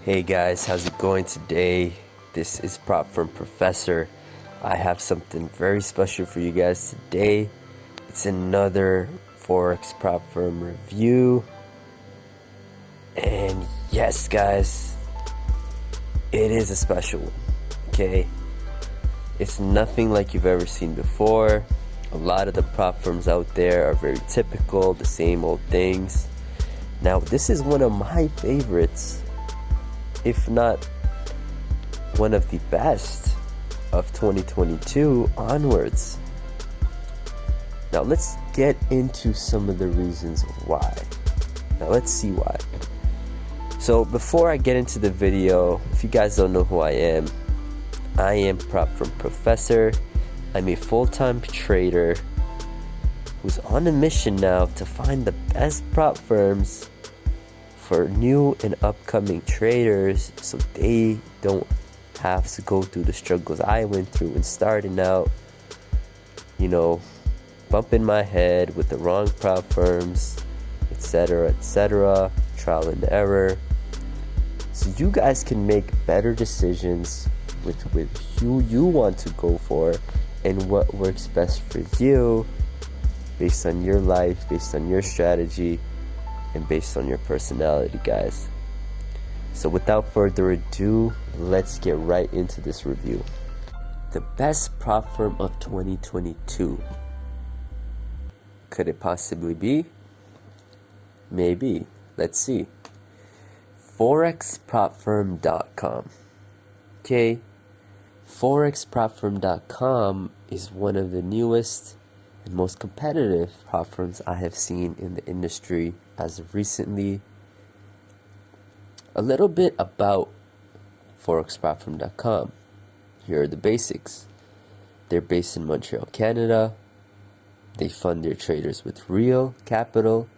Hey guys, how's it going today? This is Prop Firm Professor. I have something very special for you guys today. It's another Forex Prop Firm review. And yes guys, it is a special one, okay? It's nothing like you've ever seen before. A lot of the prop firms out there are very typical, the same old things. Now this is one of my favorites, if not one of the best of 2022 onwards. Now let's get into some of the reasons why. Now let's see why. So before I get into the video, if you guys don't know who I am Prop Firm Professor. I'm a full-time trader who's on a mission now to find the best prop firms for new and upcoming traders so they don't have to go through the struggles I went through when starting out, you know, bumping my head with the wrong prop firms, etc., trial and error, so you guys can make better decisions with who you want to go for and what works best for you based on your life, based on your strategy, and based on your personality, guys. So without further ado, let's get right into this review. The best prop firm of 2022. Could it possibly be? Maybe. Let's see. ForexPropFirmcom. Okay. ForexPropFirmcom is one of the newest and most competitive prop firms I have seen in the industry as of recently. A little bit about ForexPropFirmcom. Here are the basics. They're based in Montreal, Canada. They fund their traders with real capital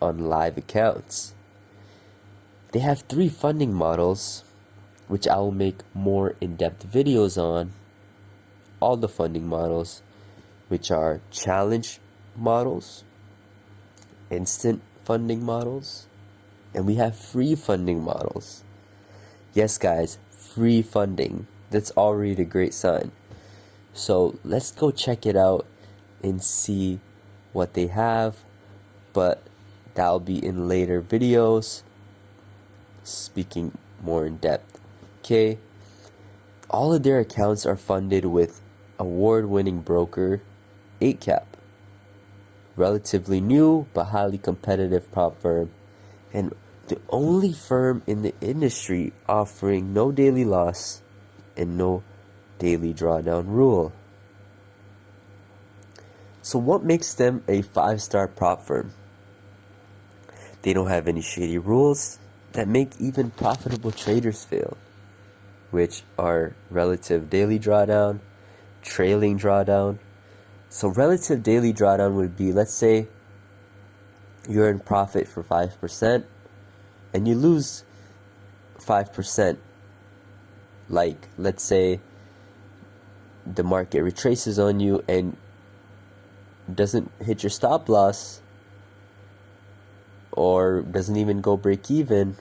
on live accounts. They have 3 funding models, which I will make more in-depth videos on. All the funding models, which are challenge models, instant funding models, and we have free funding models. Yes guys, free funding. That's already a great sign. So let's go check it out and see what they have, but that'll be in later videos, speaking more in depth. Okay, all of their accounts are funded with award-winning broker 8cap. Relatively new but highly competitive prop firm, and the only firm in the industry offering no daily loss and no daily drawdown rule. So what makes them a 5-star prop firm? They don't have any shady rules that make even profitable traders fail, which are relative daily drawdown, trailing drawdown. So relative daily drawdown would be, let's say you're in profit for 5% and you lose 5%. Like, let's say the market retraces on you and doesn't hit your stop loss or doesn't even go break even,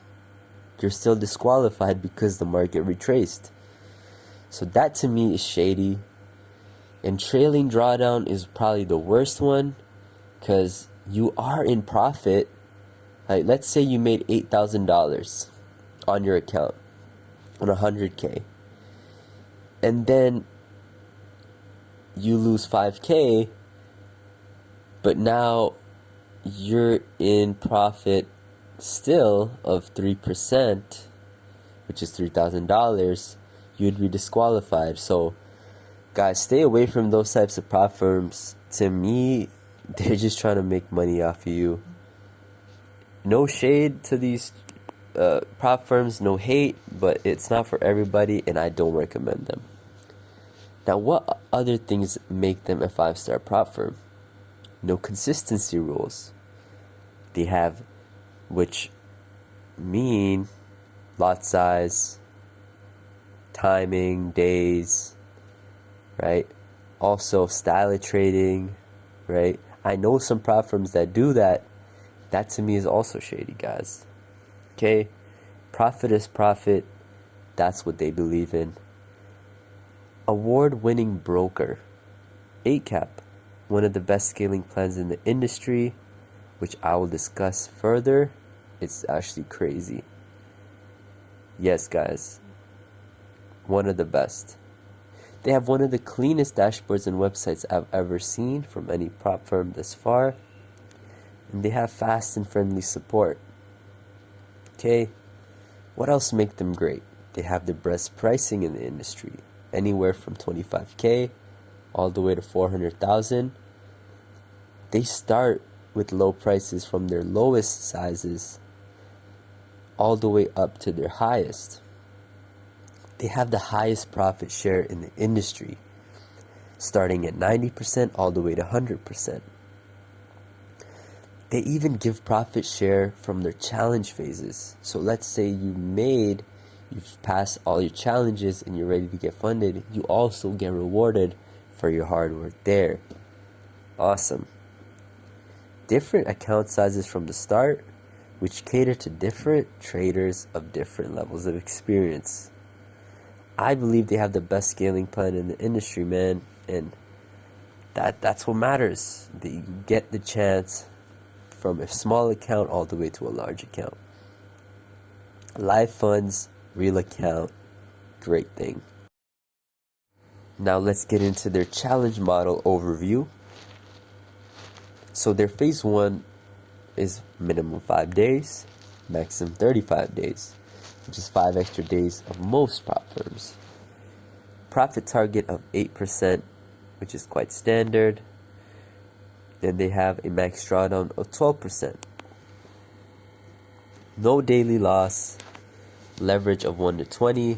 you're still disqualified because the market retraced. So that to me is shady. And trailing drawdown is probably the worst one, because you are in profit. Like, let's say you made $8,000 on your account on 100K, and then you lose 5K, but now you're in profit still of 3%, which is $3,000, you'd be disqualified. So guys, stay away from those types of prop firms. To me, they're just trying to make money off of you. No shade to these prop firms, no hate, but it's not for everybody and I don't recommend them. Now, what other things make them a 5-star prop firm? No consistency rules. They have, which mean lot size, timing, days, right? Also style of trading, right? I know some prop firms that do that. That to me is also shady, guys. Okay, Profit is profit. That's what they believe in. Award-winning broker. 8cap, one of the best scaling plans in the industry, which I will discuss further. It's actually crazy. Yes, guys. One of the best. They have one of the cleanest dashboards and websites I've ever seen from any prop firm thus far. And they have fast and friendly support. Okay. What else make them great? They have the best pricing in the industry. Anywhere from 25K all the way to 400,000. They start with low prices from their lowest sizes all the way up to their highest. They have the highest profit share in the industry, starting at 90% all the way to 100%. They even give profit share from their challenge phases. So let's say you've passed all your challenges and you're ready to get funded, you also get rewarded for your hard work there. Awesome. Different account sizes from the start, which cater to different traders of different levels of experience. I believe they have the best scaling plan in the industry, man, and that's what matters. That you get the chance from a small account all the way to a large account. Live funds, real account, great thing. Now let's get into their challenge model overview. So their phase 1 is minimum 5 days, maximum 35 days, which is 5 extra days of most prop firms. Profit target of 8%, which is quite standard. Then they have a max drawdown of 12%. No daily loss, leverage of 1 to 20,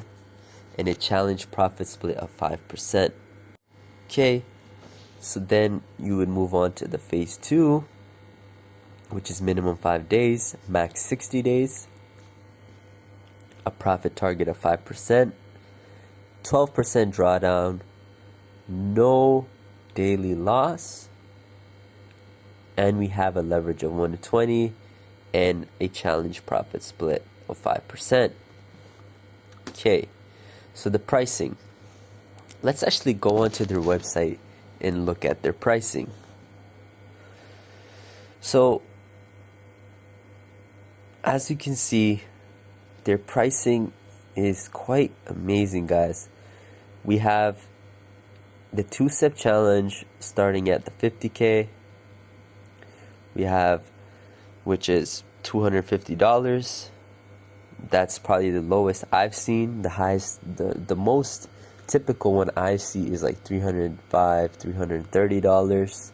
and a challenge profit split of 5%. Okay, so then you would move on to the phase 2, which is minimum 5 days, max 60 days, a profit target of 5%, 12% drawdown, no daily loss, and we have a leverage of 1 to 20 and a challenge profit split of 5%. Okay, so the pricing. Let's actually go onto their website and look at their pricing. So, as you can see, their pricing is quite amazing, guys. We have the 2-step challenge starting at the 50K. We have, which is $250. That's probably the lowest I've seen. The highest, the most typical one I see is like $305, $330.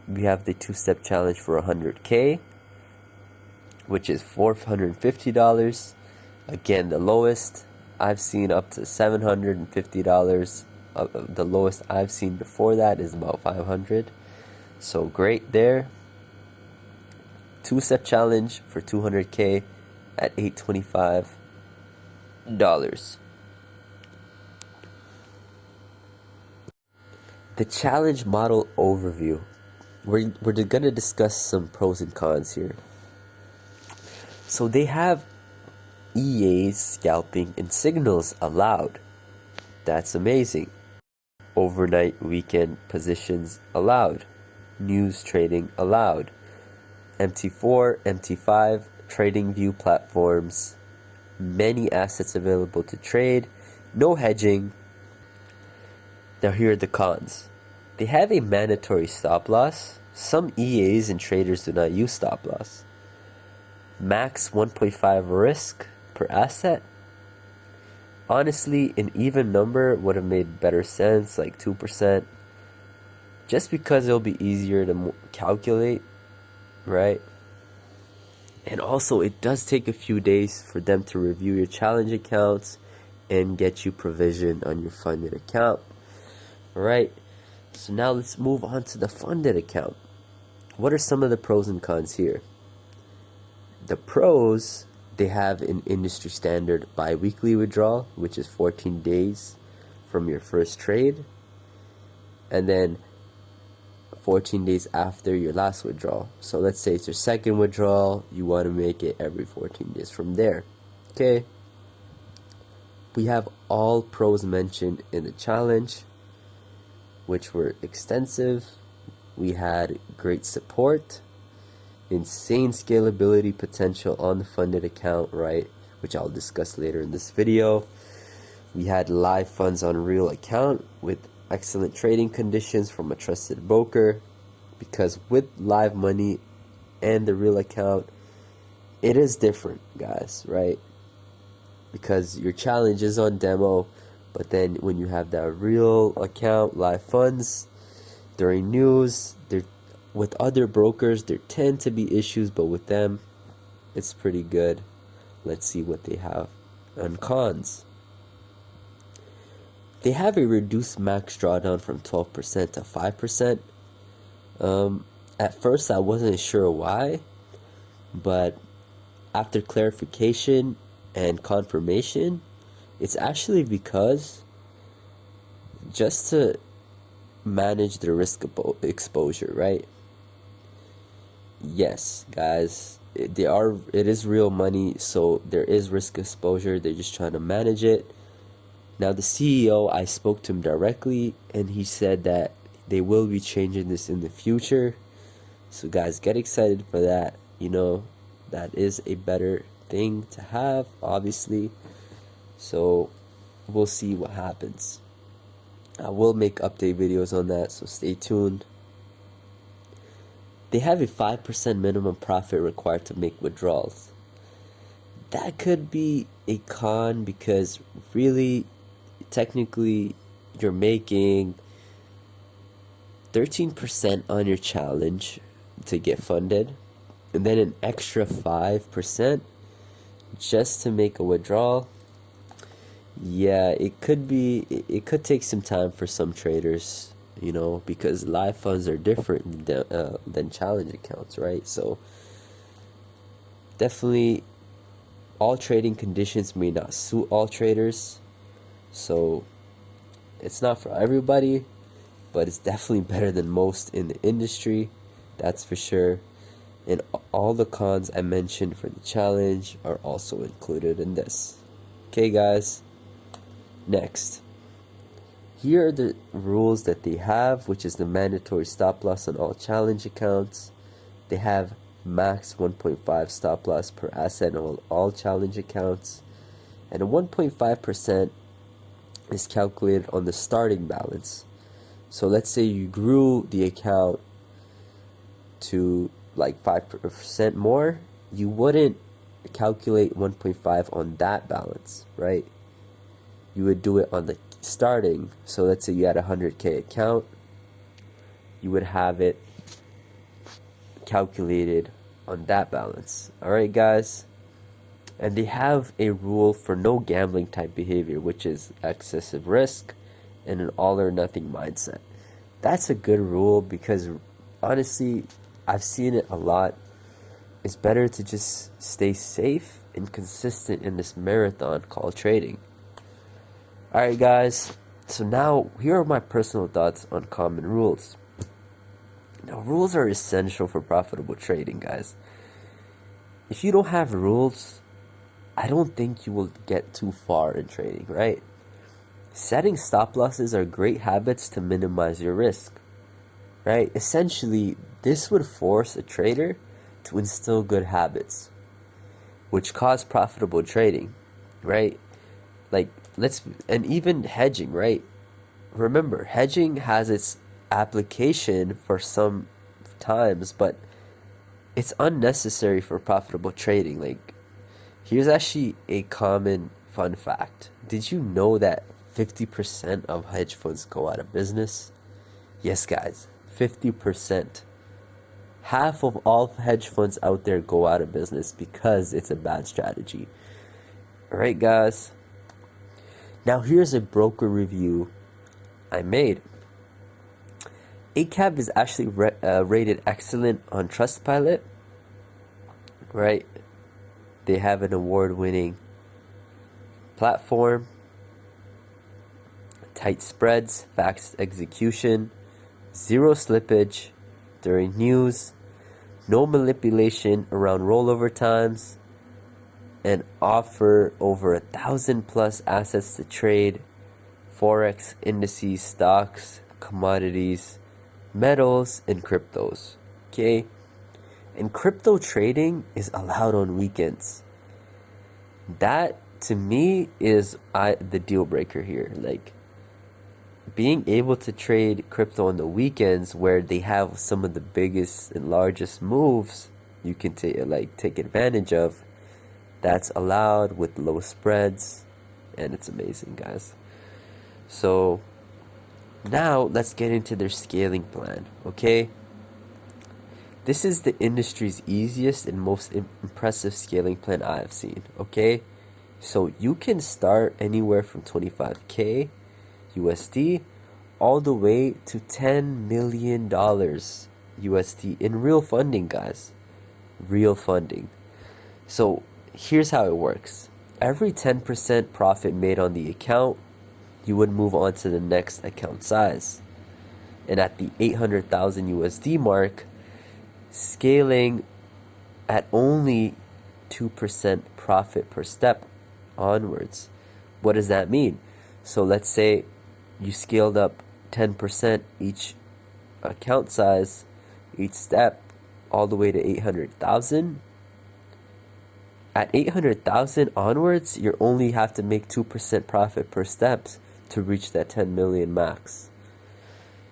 We have the 2-step challenge for 100K, which is $450. Again, the lowest I've seen up to $750. The lowest I've seen before that is about $500. So great there. 2-step challenge for 200K at $825. The challenge model overview. We're going to discuss some pros and cons here. So they have EAs, scalping, and signals allowed. That's amazing. Overnight, weekend positions allowed. News trading allowed. MT4, MT5, trading view platforms. Many assets available to trade. No hedging. Now here are the cons. They have a mandatory stop loss. Some EAs and traders do not use stop loss. Max 1.5 risk per asset. Honestly, an even number would have made better sense, like 2%. Just because it'll be easier to calculate, right? And also, it does take a few days for them to review your challenge accounts and get you provisioned on your funded account. Alright, so now let's move on to the funded account. What are some of the pros and cons here? The pros, they have an industry standard bi-weekly withdrawal, which is 14 days from your first trade. And then 14 days after your last withdrawal. So let's say it's your second withdrawal, you want to make it every 14 days from there. Okay. We have all pros mentioned in the challenge, which were extensive. We had great support, insane scalability potential on the funded account, right, which I'll discuss later in this video. We had live funds on real account with excellent trading conditions from a trusted broker, because with live money and the real account, it is different, guys, right? Because your challenge is on demo, but then when you have that real account, live funds, during news, with other brokers, there tend to be issues, but with them, it's pretty good. Let's see what they have on cons. They have a reduced max drawdown from 12% to 5%. At first, I wasn't sure why, but after clarification and confirmation, it's actually because just to manage the risk exposure, right? Yes, guys, it is real money, so there is risk exposure. They're just trying to manage it. Now, the CEO, I spoke to him directly, and he said that they will be changing this in the future. So, guys, get excited for that. You know, that is a better thing to have, obviously. So, we'll see what happens. I will make update videos on that, so stay tuned. They have a 5% minimum profit required to make withdrawals. That could be a con, because really, technically, you're making 13% on your challenge to get funded, and then an extra 5% just to make a withdrawal. Yeah, it could take some time for some traders, you know, because live funds are different than challenge accounts, right? So definitely all trading conditions may not suit all traders, so it's not for everybody, but it's definitely better than most in the industry, that's for sure. And all the cons I mentioned for the challenge are also included in this. Okay, guys, next, here are the rules that they have, which is the mandatory stop loss on all challenge accounts. They have max 1.5 stop loss per asset on all challenge accounts, and a 1.5% is calculated on the starting balance. So let's say you grew the account to like 5% more, you wouldn't calculate 1.5 on that balance, right? You would do it on the starting. So let's say you had a 100K account, you would have it calculated on that balance. Alright, guys, and they have a rule for no gambling type behavior, which is excessive risk and an all or nothing mindset. That's a good rule, because honestly, I've seen it a lot. It's better to just stay safe and consistent in this marathon called trading. Alright, guys, so now here are my personal thoughts on common rules. Now, rules are essential for profitable trading, guys. If you don't have rules, I don't think you will get too far in trading, right? Setting stop losses are great habits to minimize your risk, right? Essentially, this would force a trader to instill good habits, which cause profitable trading, right? Like, and even hedging, right? Remember, hedging has its application for some times, but it's unnecessary for profitable trading. Like, here's actually a common fun fact. Did you know that 50% of hedge funds go out of business? Yes, guys, 50%. Half of all hedge funds out there go out of business because it's a bad strategy. Alright, guys. Now here's a broker review I made. ACAB is actually rated excellent on Trustpilot, right? They have an award-winning platform, tight spreads, fast execution, zero slippage, during news, no manipulation around rollover times, and offer over 1,000 plus assets to trade: Forex, indices, stocks, commodities, metals, and cryptos. Okay? And crypto trading is allowed on weekends. That, to me, is the deal breaker here. Like, being able to trade crypto on the weekends where they have some of the biggest and largest moves you can take advantage of, that's allowed with low spreads, and it's amazing, guys. So now let's get into their scaling plan. Okay, this is the industry's easiest and most impressive scaling plan I have seen. Okay, so you can start anywhere from 25k USD all the way to $10 million USD in real funding, guys. Real funding. So here's how it works. Every 10% profit made on the account, you would move on to the next account size. And at the 800,000 USD mark, scaling at only 2% profit per step onwards. What does that mean? So let's say you scaled up 10% each account size, each step, all the way to 800,000. At 800,000 onwards, you only have to make 2% profit per steps to reach that 10 million max.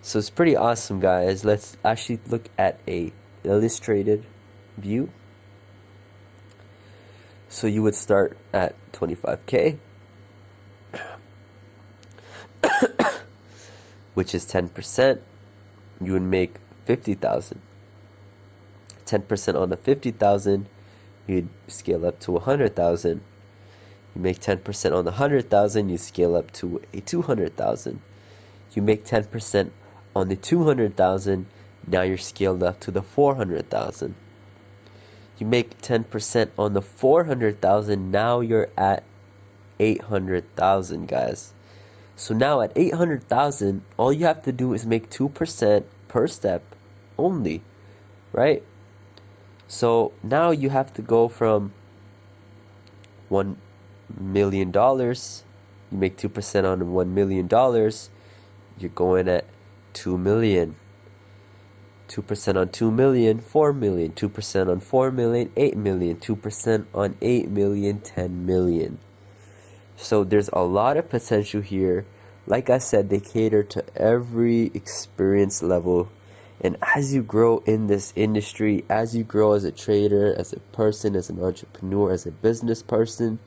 So it's pretty awesome, guys. Let's actually look at a illustrated view. So you would start at 25k, which is 10%. You would make 50,000. 10% on the 50,000, you'd scale up to 100,000. You make 10% on the 100,000, you scale up to a 200,000. You make 10% on the 200,000, now you're scaled up to the 400,000. You make 10% on the 400,000, now you're at 800,000, guys. So now at 800,000, all you have to do is make 2% per step only, right? So now you have to go from $1 million, you make 2% on $1 million, you're going at 2 million. 2% on 2 million, 4 million. 2% on 4 million, 8 million. 2% on 8 million, 10 million. So there's a lot of potential here. Like I said, they cater to every experience level. And as you grow in this industry, as you grow as a trader, as a person, as an entrepreneur, as a business person,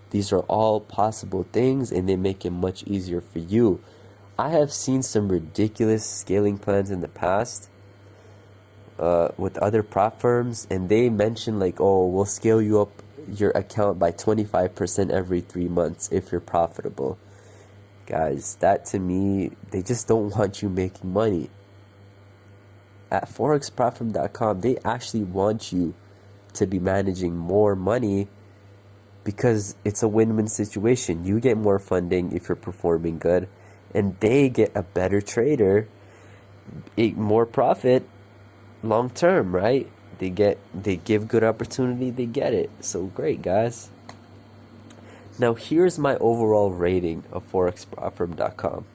these are all possible things, and they make it much easier for you. I have seen some ridiculous scaling plans in the past with other prop firms, and they mention like, oh, we'll scale you up your account by 25% every 3 months if you're profitable. Guys, that to me, they just don't want you making money. At ForexPropFirmcom, they actually want you to be managing more money because it's a win-win situation. You get more funding if you're performing good, and they get a better trader, more profit long term, right? They give good opportunity, they get it. So great, guys. Now here's my overall rating of ForexPropFirm.com.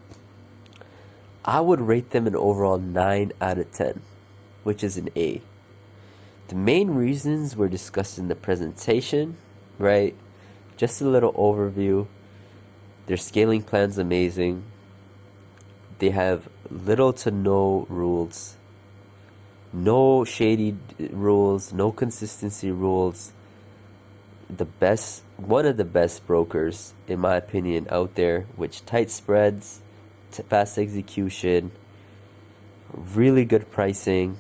I would rate them an overall 9 out of 10, which is an A. The main reasons were discussed in the presentation, right? Just a little overview. Their scaling plan's amazing. They have little to no rules. No shady rules, no consistency rules. One of the best brokers, in my opinion, out there, which tight spreads, fast execution, really good pricing,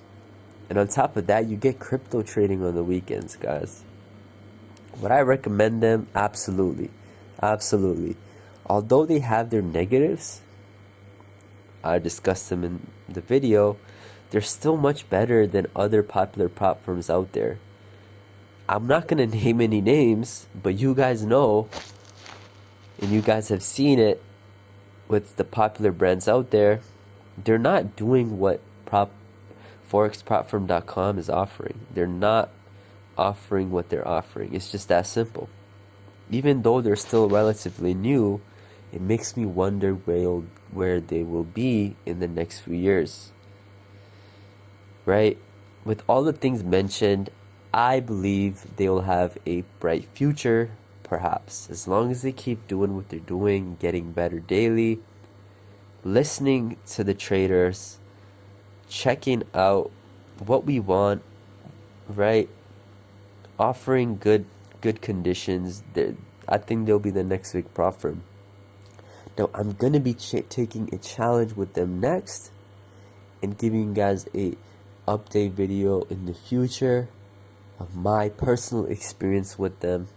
and on top of that, you get crypto trading on the weekends, guys. Would I recommend them? Absolutely. Absolutely. Although they have their negatives, I discussed them in the video, they're still much better than other popular prop firms out there. I'm not going to name any names, but you guys know, and you guys have seen it with the popular brands out there. They're not doing what ForexPropFirm.com is offering. They're not offering what they're offering. It's just that simple. Even though they're still relatively new, it makes me wonder where they will be in the next few years. Right? With all the things mentioned, I believe they will have a bright future, perhaps, as long as they keep doing what they're doing, getting better daily, listening to the traders, checking out what we want, right? Offering good conditions. I think they'll be the next big prop firm. Now, I'm going to be taking a challenge with them next and giving you guys a update video in the future of my personal experience with them.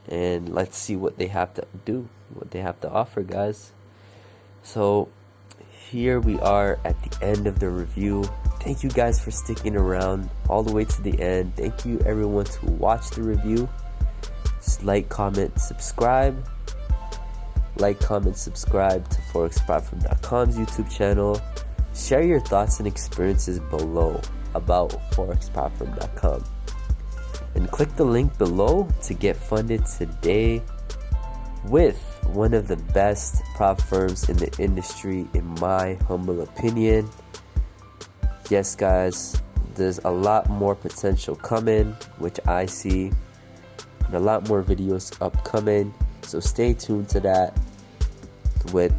And let's see what they have to do, what they have to offer, guys. So here we are at the end of the review. Thank you guys for sticking around all the way to the end. Thank you everyone who watched the review. Just like, comment, subscribe. Like, comment, subscribe to ForexPropFirmcom's YouTube channel. Share your thoughts and experiences below about ForexPropFirm.com. And click the link below to get funded today with one of the best prop firms in the industry, in my humble opinion. Yes, guys, there's a lot more potential coming, which I see, and a lot more videos upcoming. So stay tuned to that. With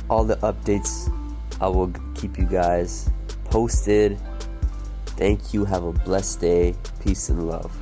all the updates, I will keep you guys posted. Thank you. Have a blessed day. Peace and love.